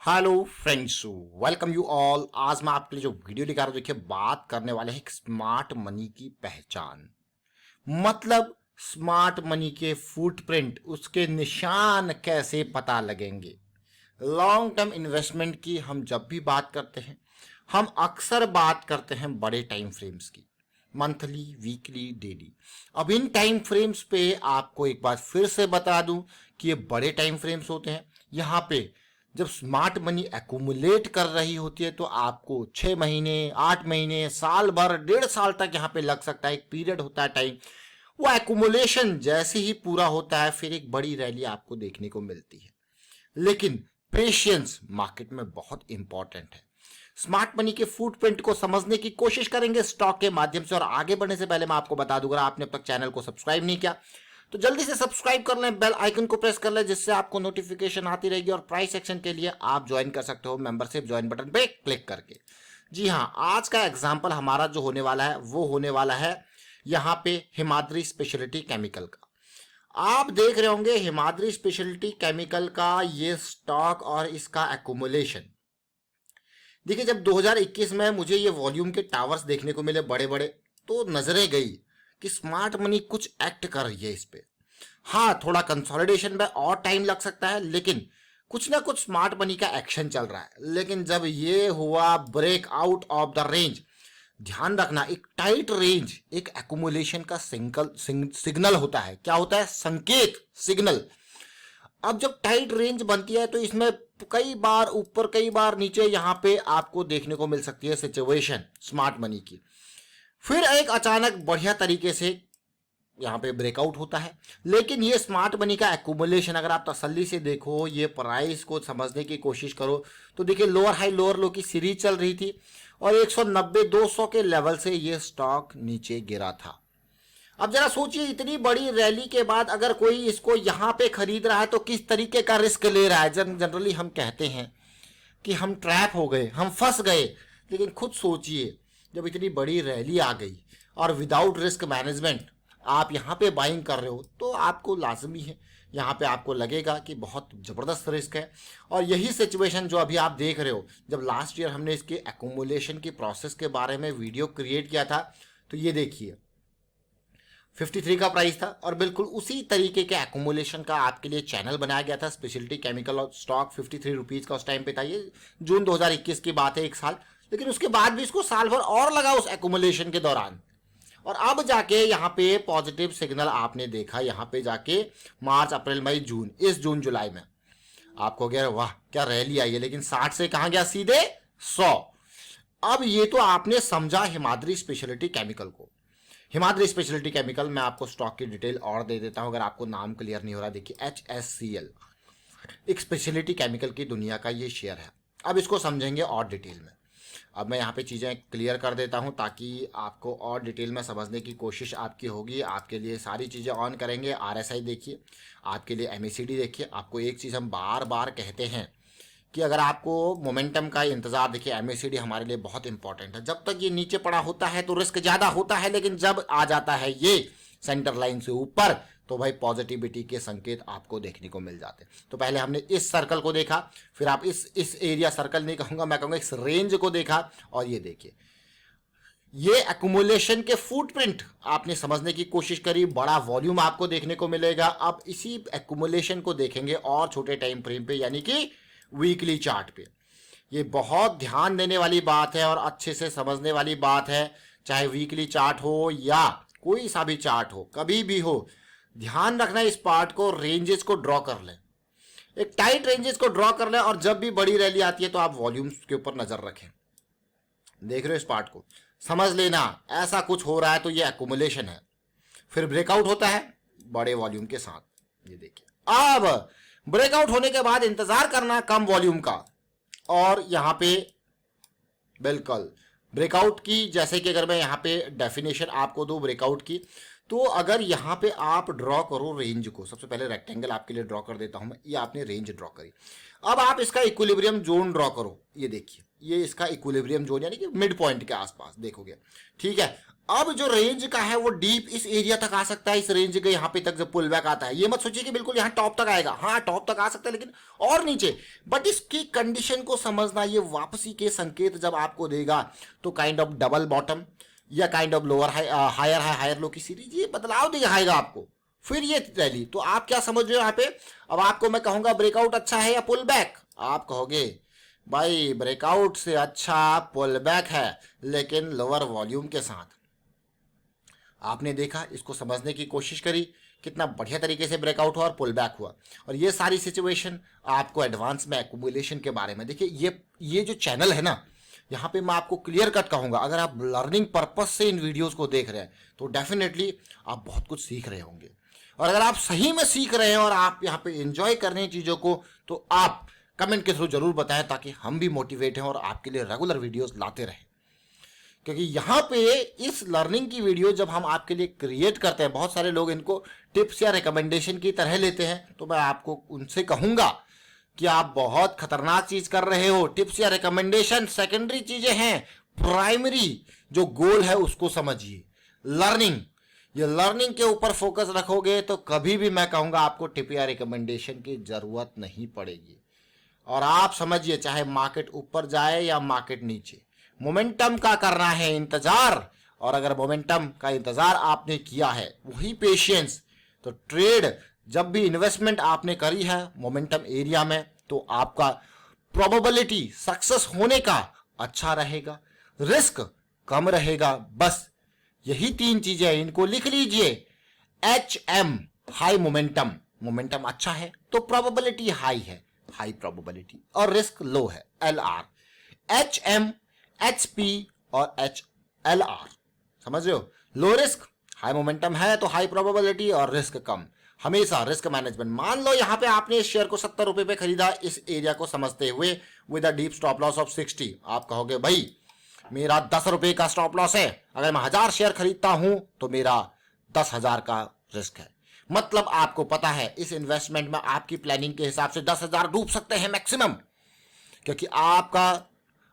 Hello friends, welcome you all. आज मैं आपके लिए जो वीडियो लेकर आ रहा हूं, देखिए बात करने वाले हैं एक स्मार्ट मनी की पहचान। मतलब स्मार्ट मनी के फुटप्रिंट, उसके निशान कैसे पता लगेंगे। लॉन्ग टर्म इन्वेस्टमेंट की हम जब भी बात करते हैं, हम अक्सर बात करते हैं बड़े टाइम फ्रेम्स की, मंथली, वीकली, डेली। अब इन टाइम फ्रेम्स पे आपको एक बार फिर से बता दूं कि ये बड़े टाइम फ्रेम्स होते हैं। यहाँ पे जब स्मार्ट मनी एक्यूमुलेट कर रही होती है तो आपको 6 महीने, 8 महीने, साल भर, 1.5 साल तक यहाँ पे लग सकता है। एक पीरियड होता है टाइम। वो एक्यूमुलेशन जैसे ही पूरा होता है फिर एक बड़ी रैली आपको देखने को मिलती है। लेकिन पेशेंस मार्केट में बहुत इंपॉर्टेंट है। स्मार्ट मनी के फुटप्रिंट को समझने की कोशिश करेंगे स्टॉक के माध्यम से। और आगे बढ़ने से पहले मैं आपको बता दूंगा, आपने अब तक चैनल को सब्सक्राइब नहीं किया तो जल्दी से सब्सक्राइब कर लें, बेल आइकन को प्रेस कर लें, जिससे आपको नोटिफिकेशन आती रहेगी। और प्राइस सेक्शन के लिए आप ज्वाइन कर सकते हो मेंबरशिप ज्वाइन बटन पे क्लिक करके। जी हाँ, आज का एग्जाम्पल हमारा जो होने वाला है वो होने वाला है यहाँ पे हिमाद्री स्पेशलिटी केमिकल का। आप देख रहे होंगे हिमाद्री स्पेशलिटी केमिकल का ये स्टॉक और इसका एक्यूमुलेशन। देखिए, जब 2021 में मुझे ये वॉल्यूम के टावर्स देखने को मिले बड़े बड़े, तो नजरें गई कि स्मार्ट मनी कुछ एक्ट कर रही है इस पे। हाँ, थोड़ा कंसोलिडेशन में और टाइम लग सकता है, लेकिन कुछ ना कुछ स्मार्ट मनी का एक्शन चल रहा है। लेकिन जब ये हुआ break out of the range, ध्यान रखना, एक टाइट रेंज एक एक्यूमुलेशन का सिग्नल होता है। क्या होता है? संकेत, सिग्नल। अब जब टाइट रेंज बनती है तो इसमें कई बार ऊपर कई बार नीचे यहां पे आपको देखने को मिल सकती है सिचुएशन स्मार्ट मनी की। फिर एक अचानक बढ़िया तरीके से यहाँ पे ब्रेकआउट होता है। लेकिन ये स्मार्ट मनी का एक्यूमुलेशन अगर आप तसल्ली से देखो, ये प्राइस को समझने की कोशिश करो, तो देखिए लोअर हाई लोअर लो की सीरीज चल रही थी और 190-200 के लेवल से ये स्टॉक नीचे गिरा था। अब जरा सोचिए, इतनी बड़ी रैली के बाद अगर कोई इसको यहां पे खरीद रहा है तो किस तरीके का रिस्क ले रहा है। जनरली हम कहते हैं कि हम ट्रैप हो गए, हम फंस गए। लेकिन खुद सोचिए, जब इतनी बड़ी रैली आ गई और विदाउट रिस्क मैनेजमेंट आप यहाँ पे बाइंग कर रहे हो, तो आपको लाजमी है यहाँ पे आपको लगेगा कि बहुत ज़बरदस्त रिस्क है। और यही सिचुएशन जो अभी आप देख रहे हो, जब लास्ट ईयर हमने इसके एक्यूमुलेशन की प्रोसेस के बारे में वीडियो क्रिएट किया था, तो ये देखिए 53 का प्राइस था और बिल्कुल उसी तरीके के एक्यूमुलेशन का आपके लिए चैनल बनाया गया था। स्पेशलिटी केमिकल और स्टॉक 53 रुपीज़ का उस टाइम पे था। ये जून 2021 की बात है, एक साल। लेकिन उसके बाद भी इसको साल भर और लगा उस एक्यूमुलेशन के दौरान। और अब जाके यहाँ पे पॉजिटिव सिग्नल आपने देखा, यहाँ पे जाके मार्च, अप्रैल, मई, जून, इस जून जुलाई में आपको गया वाह क्या रैली आई है। लेकिन 60 से कहाँ गया? सीधे 100। अब ये तो आपने समझा हिमाद्री स्पेशलिटी केमिकल को। हिमाद्री स्पेशलिटी केमिकल, मैं आपको स्टॉक की डिटेल और दे देता हूं अगर आपको नाम क्लियर नहीं हो रहा। देखिए HSCL एक स्पेशलिटी केमिकल की दुनिया का ये शेयर है। अब इसको समझेंगे और डिटेल में। अब मैं यहाँ पे चीज़ें क्लियर कर देता हूँ ताकि आपको और डिटेल में समझने की कोशिश आपकी होगी। आपके लिए सारी चीज़ें ऑन करेंगे। RSI देखिए, आपके लिए MACD देखिए। आपको एक चीज़ हम बार बार कहते हैं कि अगर आपको मोमेंटम का इंतजार, देखिए MACD हमारे लिए बहुत इंपॉर्टेंट है। जब तक ये नीचे पड़ा होता है तो रिस्क ज़्यादा होता है, लेकिन जब आ जाता है ये सेंटर लाइन से ऊपर तो भाई पॉजिटिविटी के संकेत आपको देखने को मिल जाते हैं। तो पहले हमने इस सर्कल को देखा, फिर आप इस एरिया, सर्कल नहीं कहूँगा, मैं कहूँगा इस रेंज को देखा। और ये देखिए, ये एक्यूमुलेशन के फुटप्रिंट आपने समझने की कोशिश करी। बड़ा वॉल्यूम आपको देखने को मिलेगा। अब इसी एक्यूमुलेशन को देखेंगे और छोटे टाइम फ्रेम पे, यानी कि वीकली चार्ट पे। ये बहुत ध्यान देने वाली बात है और अच्छे से समझने वाली बात है। चाहे वीकली चार्ट हो या कोई सा भी चार्ट हो, कभी भी हो, ध्यान रखना इस पार्ट को, रेंजेस को ड्रॉ कर लें, एक टाइट रेंजेस को ड्रॉ कर लें। और जब भी बड़ी रैली आती है तो आप वॉल्यूम्स के ऊपर नजर रखें। देख रहे हो इस पार्ट को, समझ लेना ऐसा कुछ हो रहा है तो ये एक्यूमुलेशन है। फिर ब्रेकआउट होता है बड़े वॉल्यूम के साथ। ये देखिए, अब ब्रेकआउट होने के बाद इंतजार करना कम वॉल्यूम का। और यहां पे बिल्कुल ब्रेकआउट की, जैसे कि अगर मैं यहां पे डेफिनेशन आपको दूं ब्रेकआउट की, तो अगर यहां पे आप ड्रॉ करो रेंज को, सबसे पहले रेक्टेंगल आपके लिए ड्रॉ कर देता हूं मैं। ये आपने रेंज ड्रॉ करी। अब आप इसका इक्विलिब्रियम जोन ड्रॉ करो। ये देखिए, ये इसका इक्विलिब्रियम जोन यानी कि मिड पॉइंट के आसपास देखोगे, ठीक है। अब जो रेंज का है वो डीप इस एरिया तक आ सकता है, इस रेंज के यहाँ पे तक जब पुल बैक आता है। ये मत सोचिए कि बिल्कुल यहाँ टॉप तक आएगा, हाँ टॉप तक आ सकता है लेकिन और नीचे। बट इसकी कंडीशन को समझना, ये वापसी के संकेत जब आपको देगा तो काइंड ऑफ डबल बॉटम या kind of lower higher higher low की सीरीज ये बदलाव दिखाएगा आपको। फिर ये रैली, तो आप क्या समझ रहे हो यहाँ पे? अब आपको मैं कहूंगा ब्रेकआउट अच्छा है या पुल बैक, आप कहोगे भाई ब्रेकआउट से अच्छा पुल बैक है लेकिन लोअर वॉल्यूम के साथ। आपने देखा, इसको समझने की कोशिश करी, कितना बढ़िया तरीके से ब्रेकआउट हुआ और पुल बैक हुआ। और ये सारी सिचुएशन आपको एडवांस में एक्यूमुलेशन के बारे में, देखिए ये जो चैनल है ना, यहाँ पे मैं आपको क्लियर कट कहूँगा, अगर आप लर्निंग पर्पस से इन वीडियोस को देख रहे हैं तो डेफिनेटली आप बहुत कुछ सीख रहे होंगे। और अगर आप सही में सीख रहे हैं और आप यहाँ पे एंजॉय कर रहे हैं चीज़ों को, तो आप कमेंट के थ्रू जरूर बताएं ताकि हम भी मोटिवेट हैं और आपके लिए रेगुलर वीडियोस लाते रहें। क्योंकि यहाँ पे इस लर्निंग की वीडियो जब हम आपके लिए क्रिएट करते हैं, बहुत सारे लोग इनको टिप्स या रिकमेंडेशन की तरह लेते हैं, तो मैं आपको उनसे कहूँगा कि आप बहुत खतरनाक चीज़ कर रहे हो। टिप्स या रिकमेंडेशन सेकेंडरी चीज़ें हैं, प्राइमरी जो गोल है उसको समझिए। लर्निंग, ये लर्निंग के ऊपर फोकस रखोगे तो कभी भी मैं कहूँगा आपको टिप या रिकमेंडेशन की ज़रूरत नहीं पड़ेगी। और आप समझिए, चाहे मार्केट ऊपर जाए या मार्केट नीचे, मोमेंटम का करना है इंतजार। और अगर मोमेंटम का इंतजार आपने किया है, वही पेशेंस, तो ट्रेड जब भी इन्वेस्टमेंट आपने करी है मोमेंटम एरिया में, तो आपका प्रोबेबिलिटी सक्सेस होने का अच्छा रहेगा, रिस्क कम रहेगा। बस यही 3 चीजें, इनको लिख लीजिए। HM हाई मोमेंटम, मोमेंटम अच्छा है तो प्रोबेबिलिटी हाई है, हाई प्रोबेबिलिटी, और रिस्क लो है, LR। HM, HP और HLR, समझ रहे हो? लो रिस्क, हाई मोमेंटम है तो हाई प्रोबेबिलिटी और रिस्क कम, हमेशा रिस्क मैनेजमेंट। मान लो यहाँ पे आपने इस शेयर को 70 रुपए पे खरीदा, इस एरिया को समझते हुए with a deep stop loss of 60। आप कहोगे भाई मेरा 10 रुपए का स्टॉप लॉस है, अगर मैं 1000 शेयर खरीदता हूं तो मेरा 10,000 का रिस्क है। मतलब आपको पता है इस इन्वेस्टमेंट में आपकी प्लानिंग के हिसाब से 10,000 डूब सकते हैं मैक्सिमम, क्योंकि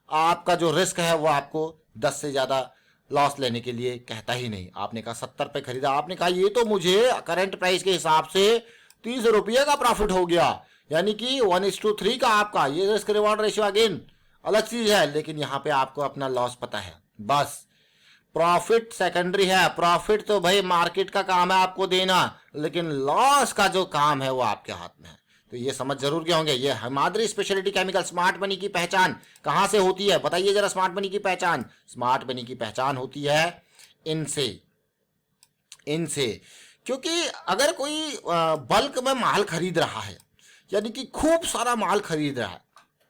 आपका जो रिस्क है वो आपको 10 से ज्यादा लॉस लेने के लिए कहता ही नहीं। आपने कहा 70 पे खरीदा, आपने कहा ये तो मुझे करंट प्राइस के हिसाब से 30 रुपये का प्रॉफिट हो गया, यानी कि 1:3 का आपका ये रिस्क रिवॉर्ड रेशियो अगेन अलग चीज है। लेकिन यहाँ पे आपको अपना लॉस पता है, बस प्रॉफिट सेकेंडरी है। प्रॉफिट तो भाई मार्केट का काम है आपको देना, लेकिन लॉस का जो काम है वो आपके हाथ में है। तो ये समझ जरूर के होंगे। ये Himadri speciality chemical smart money की पहचान कहां से होती है? बताइए जरा। स्मार्ट मनी की पहचान, स्मार्ट मनी की पहचान होती है इनसे। क्योंकि अगर कोई बल्क में माल खरीद रहा है, यानी कि खूब सारा माल खरीद रहा है,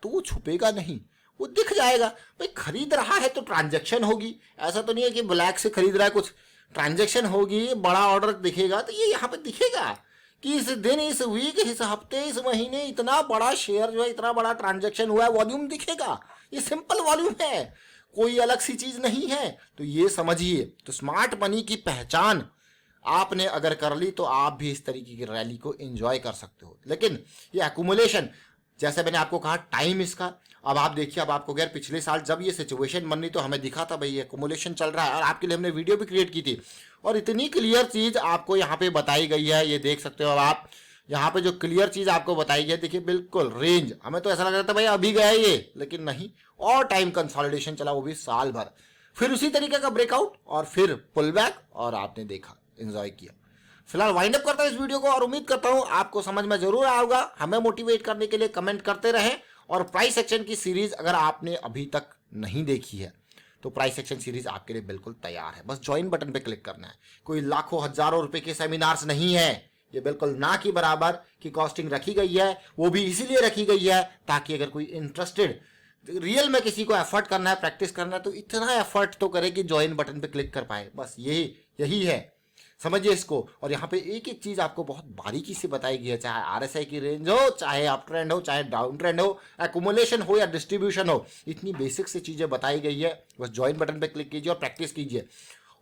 तो वो छुपेगा नहीं, वो दिख जाएगा। भाई खरीद रहा है तो ट्रांजैक्शन होगी, ऐसा तो नहीं है कि ब्लैक से खरीद रहा है, कुछ ट्रांजैक्शन होगी, बड़ा ऑर्डर दिखेगा तो ये यहाँ पे दिखेगा कि इस दिन, इस वीक, इस हफ्ते, इस महीने इतना बड़ा शेयर जो है, इतना बड़ा ट्रांजैक्शन हुआ है, वॉल्यूम दिखेगा। ये सिंपल वॉल्यूम है, कोई अलग सी चीज नहीं है। तो ये समझिए, तो स्मार्ट मनी की पहचान आपने अगर कर ली तो आप भी इस तरीके की रैली को एंजॉय कर सकते हो। लेकिन ये एक्यूमुलेशन, जैसे मैंने आपको कहा टाइम इसका, अब आप देखिए, अब आपको यार पिछले साल जब ये सिचुएशन बनी तो हमें दिखा था भाई ये एक्यूमुलेशन चल रहा है, और आपके लिए हमने वीडियो भी क्रिएट की थी, और इतनी क्लियर चीज आपको यहाँ पे बताई गई है। ये देख सकते हो अब आप, यहाँ पे जो क्लियर चीज आपको बताई गई, देखिए बिल्कुल रेंज। हमें तो ऐसा लग रहा था भाई अभी गया ये, लेकिन नहीं, और टाइम कंसोलिडेशन चला, वो भी साल भर, फिर उसी तरीके का ब्रेकआउट और फिर पुल बैक, और आपने देखा, एंजॉय किया। फिलहाल वाइंड अप करता हूं इस वीडियो को, और उम्मीद करता हूं आपको समझ में जरूर आएगा। हमें मोटिवेट करने के लिए कमेंट करते रहें, और प्राइस एक्शन की सीरीज अगर आपने अभी तक नहीं देखी है तो प्राइस एक्शन सीरीज आपके लिए बिल्कुल तैयार है। बस ज्वाइन बटन पे क्लिक करना है। कोई लाखों हजारों रुपए के सेमिनार्स नहीं है, ये बिल्कुल ना की बराबर की कॉस्टिंग रखी गई है। वो भी इसीलिए रखी गई है ताकि अगर कोई इंटरेस्टेड रियल में किसी को एफर्ट करना है, प्रैक्टिस करना है, तो इतना एफर्ट तो करे कि ज्वाइन बटन पे क्लिक कर पाए। बस यही है, समझिए इसको। और यहाँ पे एक एक चीज आपको बहुत बारीकी से बताई गई है, चाहे RSI की रेंज हो, चाहे अप ट्रेंड हो, चाहे डाउन ट्रेंड हो, एक्यूमुलेशन हो या डिस्ट्रीब्यूशन हो, इतनी बेसिक से चीजें बताई गई है। बस ज्वाइन बटन पे क्लिक कीजिए और प्रैक्टिस कीजिए।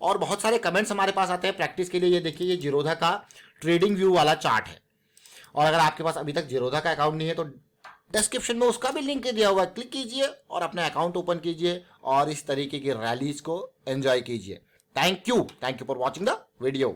और बहुत सारे कमेंट्स हमारे पास आते हैं प्रैक्टिस के लिए। ये देखिए, ये जीरोधा का ट्रेडिंग व्यू वाला चार्ट है, और अगर आपके पास अभी तक जीरोधा का अकाउंट नहीं है तो डिस्क्रिप्शन में उसका भी लिंक दिया हुआ है, क्लिक कीजिए और अपना अकाउंट ओपन कीजिए और इस तरीके की रैलीज को एंजॉय कीजिए। Thank you for watching the video.